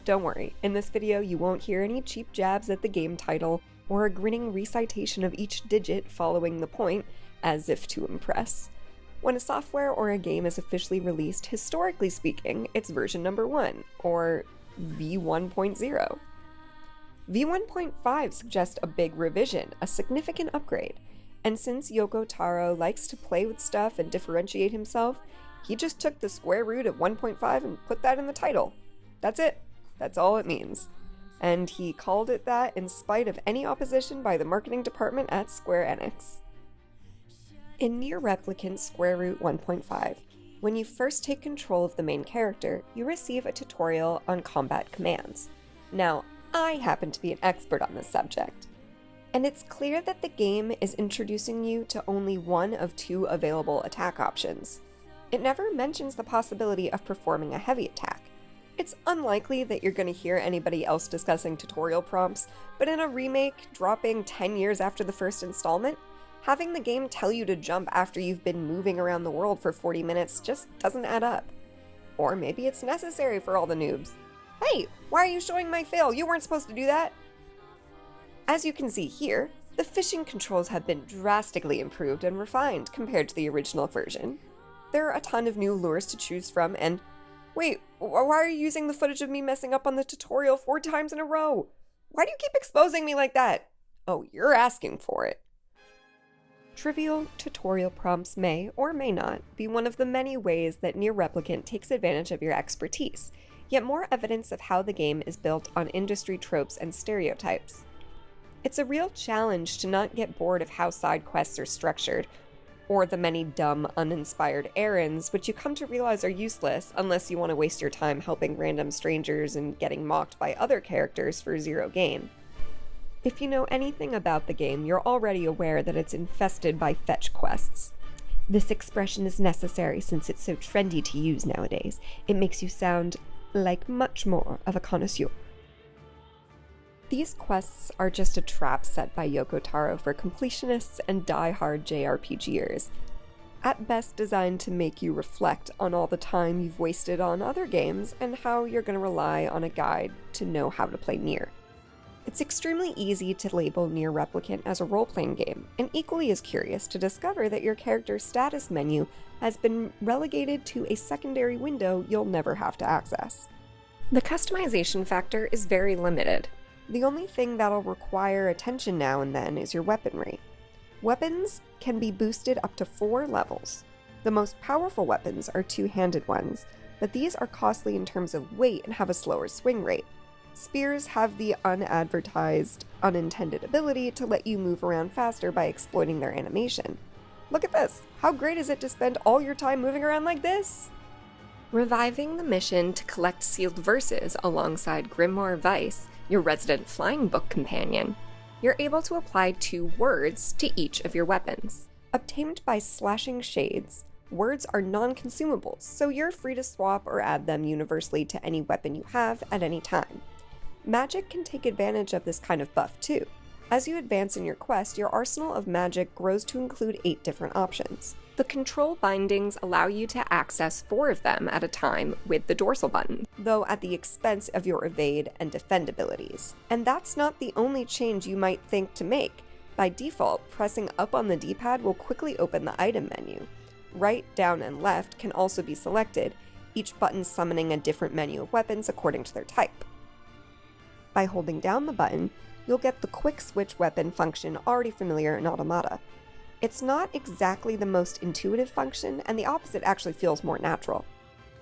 Don't worry, in this video you won't hear any cheap jabs at the game title or a grinning recitation of each digit following the point, as if to impress. When a software or a game is officially released, historically speaking, it's version number 1, or v1.0. v1.5 suggests a big revision, a significant upgrade, and since Yoko Taro likes to play with stuff and differentiate himself, he just took the square root of 1.5 and put that in the title. That's it. That's all it means. And he called it that in spite of any opposition by the marketing department at Square Enix. In Nier Replicant Square Root 1.5, when you first take control of the main character, you receive a tutorial on combat commands. Now, I happen to be an expert on this subject, and it's clear that the game is introducing you to only one of 2 available attack options. It never mentions the possibility of performing a heavy attack. It's unlikely that you're going to hear anybody else discussing tutorial prompts, but in a remake dropping 10 years after the first installment, having the game tell you to jump after you've been moving around the world for 40 minutes just doesn't add up. Or maybe it's necessary for all the noobs. Hey, why are you showing my fail? You weren't supposed to do that! As you can see here, the fishing controls have been drastically improved and refined compared to the original version. There are a ton of new lures to choose from, and wait, why are you using the footage of me messing up on the tutorial 4 times in a row? Why do you keep exposing me like that? Oh, you're asking for it. Trivial tutorial prompts may, or may not, be one of the many ways that Nier Replicant takes advantage of your expertise, yet more evidence of how the game is built on industry tropes and stereotypes. It's a real challenge to not get bored of how side quests are structured, or the many dumb, uninspired errands, which you come to realize are useless unless you want to waste your time helping random strangers and getting mocked by other characters for 0 gain. If you know anything about the game, you're already aware that it's infested by fetch quests. This expression is necessary since it's so trendy to use nowadays. It makes you sound like much more of a connoisseur. These quests are just a trap set by Yoko Taro for completionists and die-hard JRPGers, at best designed to make you reflect on all the time you've wasted on other games and how you're going to rely on a guide to know how to play Nier. It's extremely easy to label Nier Replicant as a role-playing game, and equally as curious to discover that your character's status menu has been relegated to a secondary window you'll never have to access. The customization factor is very limited. The only thing that'll require attention now and then is your weaponry. Weapons can be boosted up to 4 levels. The most powerful weapons are 2-handed ones, but these are costly in terms of weight and have a slower swing rate. Spears have the unadvertised, unintended ability to let you move around faster by exploiting their animation. Look at this! How great is it to spend all your time moving around like this? Reviving the mission to collect sealed verses alongside Grimoire Weiss, your resident flying book companion, you're able to apply 2 words to each of your weapons. Obtained by slashing shades, words are non-consumables, so you're free to swap or add them universally to any weapon you have at any time. Magic can take advantage of this kind of buff too. As you advance in your quest, your arsenal of magic grows to include 8 different options. The control bindings allow you to access 4 of them at a time with the dorsal button, though at the expense of your evade and defend abilities. And that's not the only change you might think to make. By default, pressing up on the D-pad will quickly open the item menu. Right, down, and left can also be selected, each button summoning a different menu of weapons according to their type. By holding down the button, you'll get the quick switch weapon function already familiar in Automata. It's not exactly the most intuitive function, and the opposite actually feels more natural.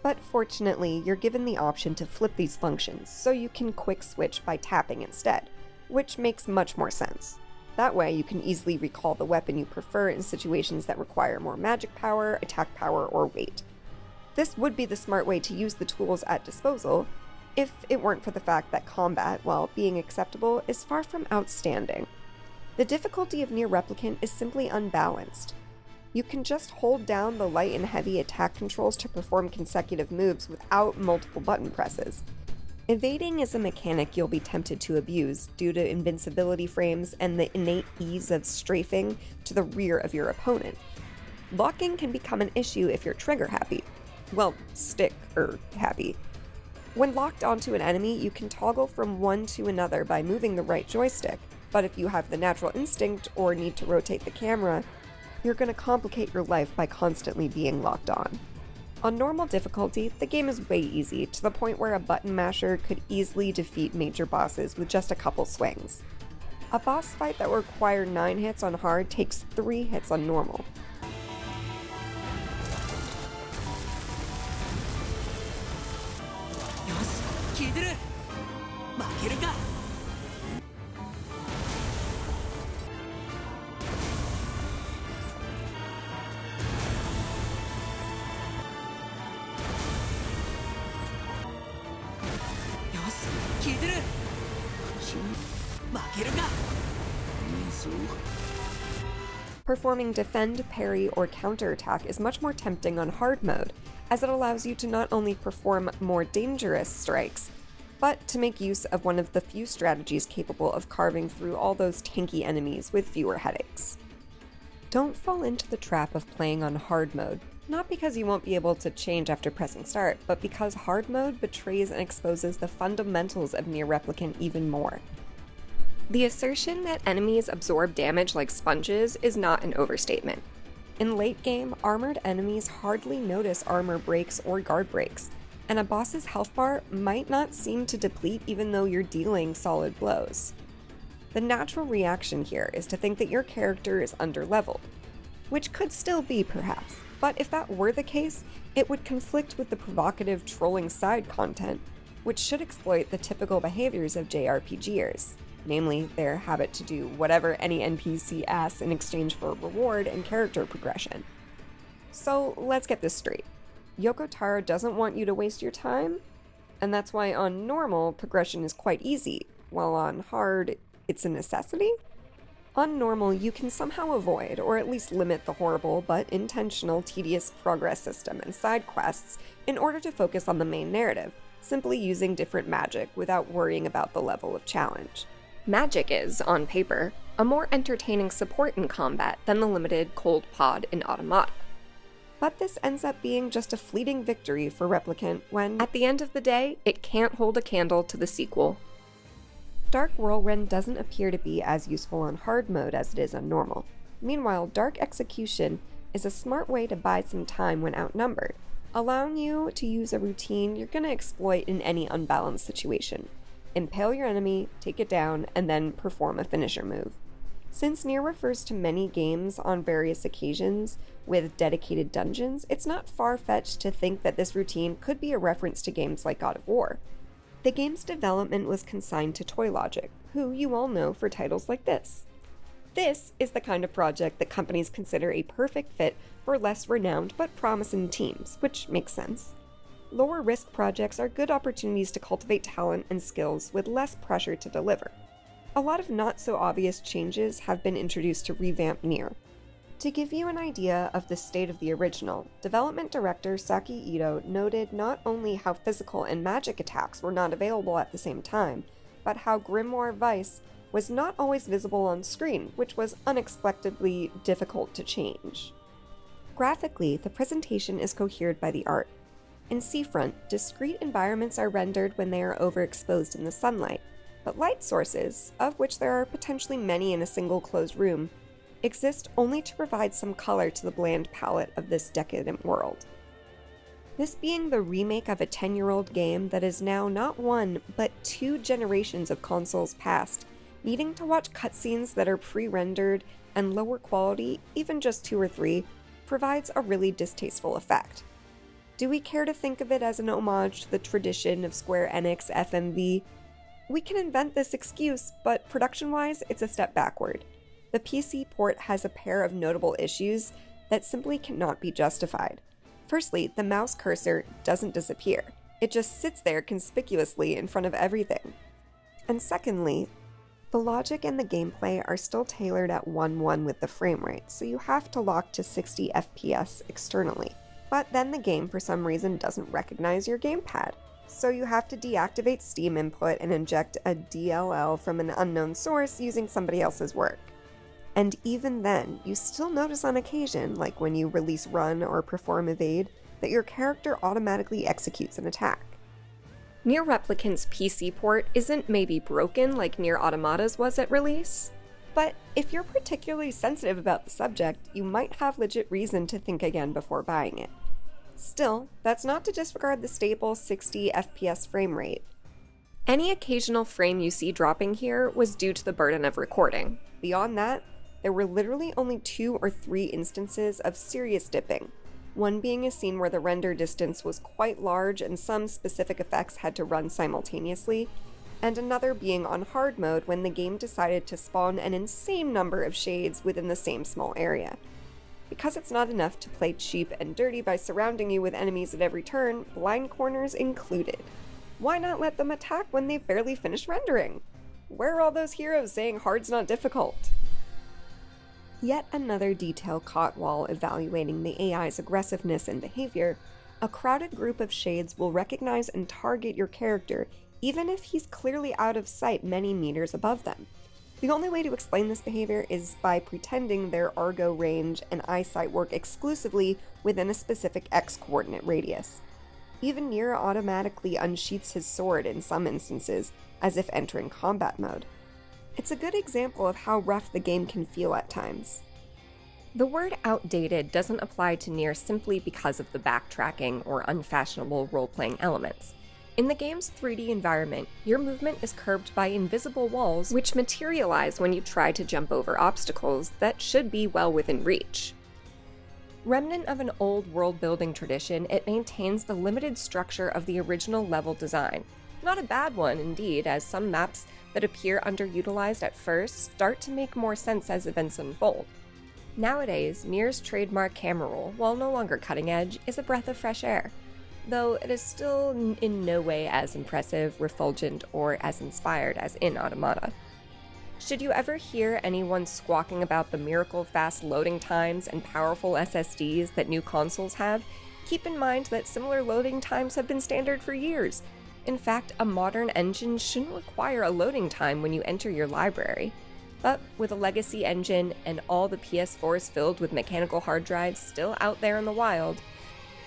But fortunately, you're given the option to flip these functions, so you can quick switch by tapping instead, which makes much more sense. That way, you can easily recall the weapon you prefer in situations that require more magic power, attack power, or weight. This would be the smart way to use the tools at disposal, if it weren't for the fact that combat, while being acceptable, is far from outstanding. The difficulty of Nier Replicant is simply unbalanced. You can just hold down the light and heavy attack controls to perform consecutive moves without multiple button presses. Evading is a mechanic you'll be tempted to abuse due to invincibility frames and the innate ease of strafing to the rear of your opponent. Locking can become an issue if you're trigger happy. Well, stick-er happy. When locked onto an enemy, you can toggle from one to another by moving the right joystick, but if you have the natural instinct or need to rotate the camera, you're going to complicate your life by constantly being locked on. On normal difficulty, the game is way easy, to the point where a button masher could easily defeat major bosses with just a couple swings. A boss fight that will require 9 hits on hard takes 3 hits on normal. Performing defend, parry, or counterattack is much more tempting on hard mode, as it allows you to not only perform more dangerous strikes, but to make use of one of the few strategies capable of carving through all those tanky enemies with fewer headaches. Don't fall into the trap of playing on hard mode, not because you won't be able to change after pressing start, but because hard mode betrays and exposes the fundamentals of Nier Replicant even more. The assertion that enemies absorb damage like sponges is not an overstatement. In late game, armored enemies hardly notice armor breaks or guard breaks, and a boss's health bar might not seem to deplete even though you're dealing solid blows. The natural reaction here is to think that your character is underleveled, which could still be perhaps, but if that were the case, it would conflict with the provocative trolling side content, which should exploit the typical behaviors of JRPGers. Namely, their habit to do whatever any NPC asks in exchange for reward and character progression. So let's get this straight. Yoko Taro doesn't want you to waste your time, and that's why on normal, progression is quite easy, while on hard, it's a necessity? On normal, you can somehow avoid, or at least limit the horrible but intentional tedious progress system and side quests in order to focus on the main narrative, simply using different magic without worrying about the level of challenge. Magic is, on paper, a more entertaining support in combat than the limited cold pod in Automata. But this ends up being just a fleeting victory for Replicant when, at the end of the day, it can't hold a candle to the sequel. Dark Whirlwind doesn't appear to be as useful on hard mode as it is on normal. Meanwhile, Dark Execution is a smart way to buy some time when outnumbered, allowing you to use a routine you're going to exploit in any unbalanced situation. Impale your enemy, take it down, and then perform a finisher move. Since Nier refers to many games on various occasions with dedicated dungeons, it's not far-fetched to think that this routine could be a reference to games like God of War. The game's development was consigned to Toy Logic, who you all know for titles like this. This is the kind of project that companies consider a perfect fit for less renowned but promising teams, which makes sense. Lower risk projects are good opportunities to cultivate talent and skills with less pressure to deliver. A lot of not so obvious changes have been introduced to revamp Nier. To give you an idea of the state of the original, development director Saki Ito noted not only how physical and magic attacks were not available at the same time, but how Grimoire Vice was not always visible on screen, which was unexpectedly difficult to change. Graphically, the presentation is cohered by the art. In Seafront, discrete environments are rendered when they are overexposed in the sunlight, but light sources, of which there are potentially many in a single closed room, exist only to provide some color to the bland palette of this decadent world. This being the remake of a 10-year-old game that is now not one, but 2 generations of consoles past, needing to watch cutscenes that are pre-rendered and lower quality, even just 2 or 3, provides a really distasteful effect. Do we care to think of it as an homage to the tradition of Square Enix FMV? We can invent this excuse, but production-wise, it's a step backward. The PC port has a pair of notable issues that simply cannot be justified. Firstly, the mouse cursor doesn't disappear. It just sits there conspicuously in front of everything. And secondly, the logic and the gameplay are still tailored at 1:1 with the frame rate, so you have to lock to 60 FPS externally. But then the game for some reason doesn't recognize your gamepad, so you have to deactivate Steam input and inject a DLL from an unknown source using somebody else's work. And even then, you still notice on occasion, like when you release run or perform evade, that your character automatically executes an attack. Nier Replicant's PC port isn't maybe broken like Nier Automata's was at release, but if you're particularly sensitive about the subject, you might have legit reason to think again before buying it. Still, that's not to disregard the stable 60 FPS frame rate. Any occasional frame you see dropping here was due to the burden of recording. Beyond that, there were literally only 2 or 3 instances of serious dipping, one being a scene where the render distance was quite large and some specific effects had to run simultaneously, and another being on hard mode when the game decided to spawn an insane number of shades within the same small area. Because it's not enough to play cheap and dirty by surrounding you with enemies at every turn, blind corners included. Why not let them attack when they've barely finished rendering? Where are all those heroes saying hard's not difficult? Yet another detail caught while evaluating the AI's aggressiveness and behavior. A crowded group of shades will recognize and target your character even if he's clearly out of sight many meters above them. The only way to explain this behavior is by pretending their Argo range and eyesight work exclusively within a specific X-coordinate radius. Even Nier automatically unsheaths his sword in some instances, as if entering combat mode. It's a good example of how rough the game can feel at times. The word outdated doesn't apply to Nier simply because of the backtracking or unfashionable role-playing elements. In the game's 3D environment, your movement is curbed by invisible walls which materialize when you try to jump over obstacles that should be well within reach. Remnant of an old world-building tradition, it maintains the limited structure of the original level design. Not a bad one, indeed, as some maps that appear underutilized at first start to make more sense as events unfold. Nowadays, Nier's trademark camera roll, while no longer cutting edge, is a breath of fresh air, though it is still in no way as impressive, refulgent, or as inspired as in Automata. Should you ever hear anyone squawking about the miracle-fast loading times and powerful SSDs that new consoles have, keep in mind that similar loading times have been standard for years. In fact, a modern engine shouldn't require a loading time when you enter your library. But with a legacy engine and all the PS4s filled with mechanical hard drives still out there in the wild,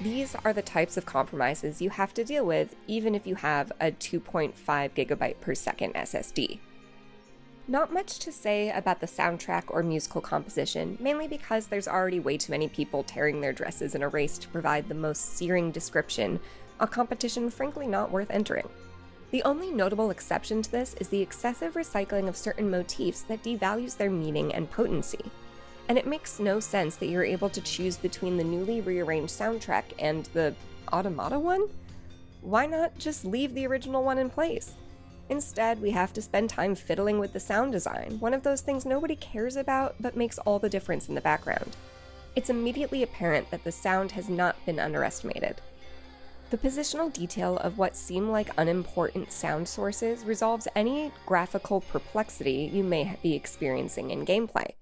these are the types of compromises you have to deal with even if you have a 2.5 GB per second SSD. Not much to say about the soundtrack or musical composition, mainly because there's already way too many people tearing their dresses in a race to provide the most searing description, a competition frankly not worth entering. The only notable exception to this is the excessive recycling of certain motifs that devalues their meaning and potency. And it makes no sense that you're able to choose between the newly rearranged soundtrack and the Automata one? Why not just leave the original one in place? Instead, we have to spend time fiddling with the sound design, one of those things nobody cares about but makes all the difference in the background. It's immediately apparent that the sound has not been underestimated. The positional detail of what seem like unimportant sound sources resolves any graphical perplexity you may be experiencing in gameplay.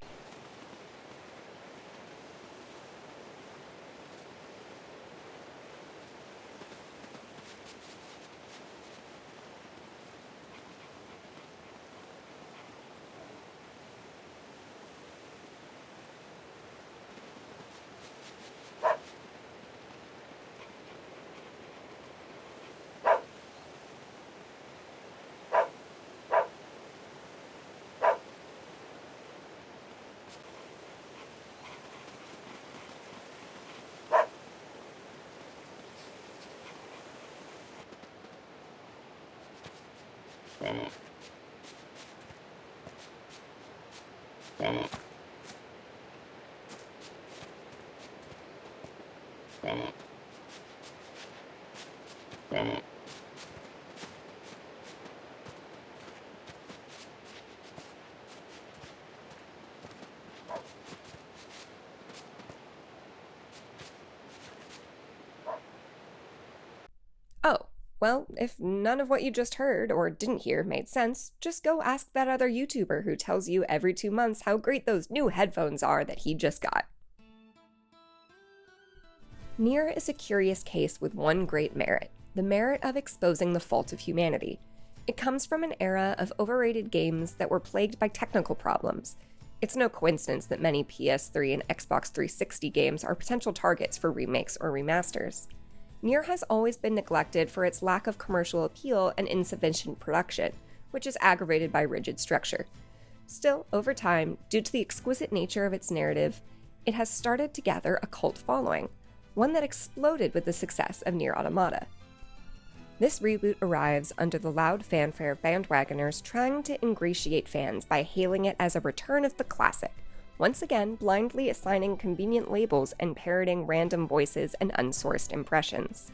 Oh, well, if none of what you just heard or didn't hear made sense, just go ask that other YouTuber who tells you every 2 months how great those new headphones are that he just got. Nier is a curious case with one great merit, the merit of exposing the fault of humanity. It comes from an era of overrated games that were plagued by technical problems. It's no coincidence that many PS3 and Xbox 360 games are potential targets for remakes or remasters. Nier has always been neglected for its lack of commercial appeal and insufficient production, which is aggravated by rigid structure. Still, over time, due to the exquisite nature of its narrative, it has started to gather a cult following, one that exploded with the success of Nier Automata. This reboot arrives under the loud fanfare of bandwagoners trying to ingratiate fans by hailing it as a return of the classic, once again blindly assigning convenient labels and parroting random voices and unsourced impressions.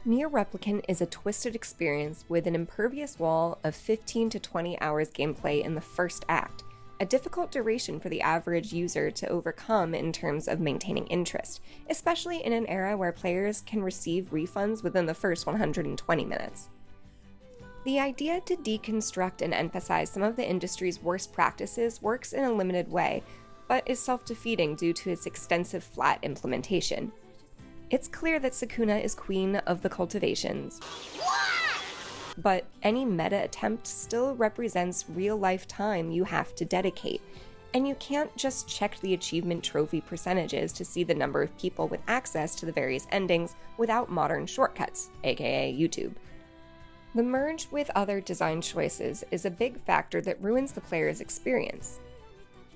Nier Replicant is a twisted experience with an impervious wall of 15 to 20 hours gameplay in the first act, a difficult duration for the average user to overcome in terms of maintaining interest, especially in an era where players can receive refunds within the first 120 minutes. The idea to deconstruct and emphasize some of the industry's worst practices works in a limited way, but is self-defeating due to its extensive flat implementation. It's clear that Sukuna is queen of the cultivations, but any meta attempt still represents real-life time you have to dedicate, and you can't just check the achievement trophy percentages to see the number of people with access to the various endings without modern shortcuts, aka YouTube. The merge with other design choices is a big factor that ruins the player's experience.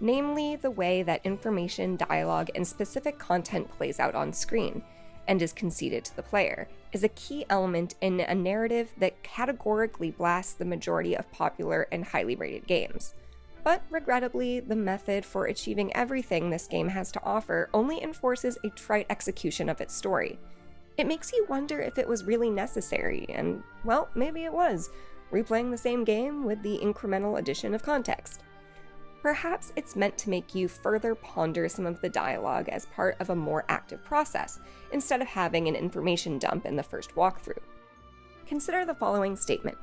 Namely, the way that information, dialogue, and specific content plays out on screen, and is conceded to the player, is a key element in a narrative that categorically blasts the majority of popular and highly rated games. But regrettably, the method for achieving everything this game has to offer only enforces a trite execution of its story. It makes you wonder if it was really necessary, and, well, maybe it was, replaying the same game with the incremental addition of context. Perhaps it's meant to make you further ponder some of the dialogue as part of a more active process, instead of having an information dump in the first walkthrough. Consider the following statement.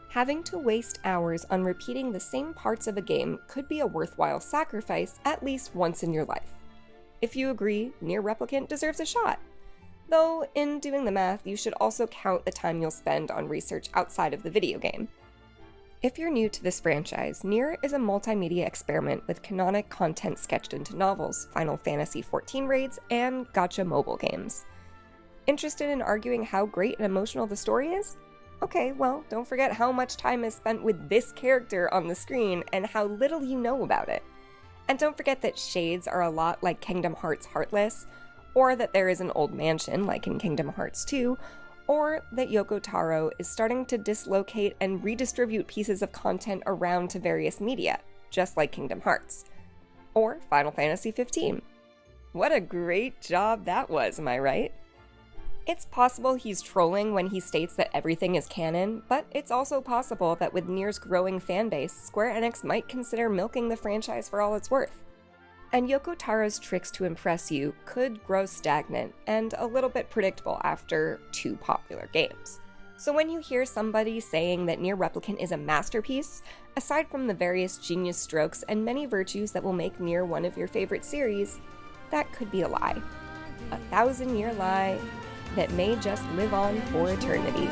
Having to waste hours on repeating the same parts of a game could be a worthwhile sacrifice at least once in your life. If you agree, Nier Replicant deserves a shot. Though, in doing the math, you should also count the time you'll spend on research outside of the video game. If you're new to this franchise, Nier is a multimedia experiment with canonic content sketched into novels, Final Fantasy XIV raids, and gacha mobile games. Interested in arguing how great and emotional the story is? Okay, well, don't forget how much time is spent with this character on the screen and how little you know about it. And don't forget that shades are a lot like Kingdom Hearts Heartless, or that there is an old mansion like in Kingdom Hearts 2, or that Yoko Taro is starting to dislocate and redistribute pieces of content around to various media, just like Kingdom Hearts. Or Final Fantasy XV. What a great job that was, am I right? It's possible he's trolling when he states that everything is canon, but it's also possible that with Nier's growing fanbase, Square Enix might consider milking the franchise for all it's worth. And Yoko Taro's tricks to impress you could grow stagnant and a little bit predictable after 2 popular games. So when you hear somebody saying that Nier Replicant is a masterpiece, aside from the various genius strokes and many virtues that will make Nier one of your favorite series, that could be a lie. A 1,000-year lie that may just live on for eternity.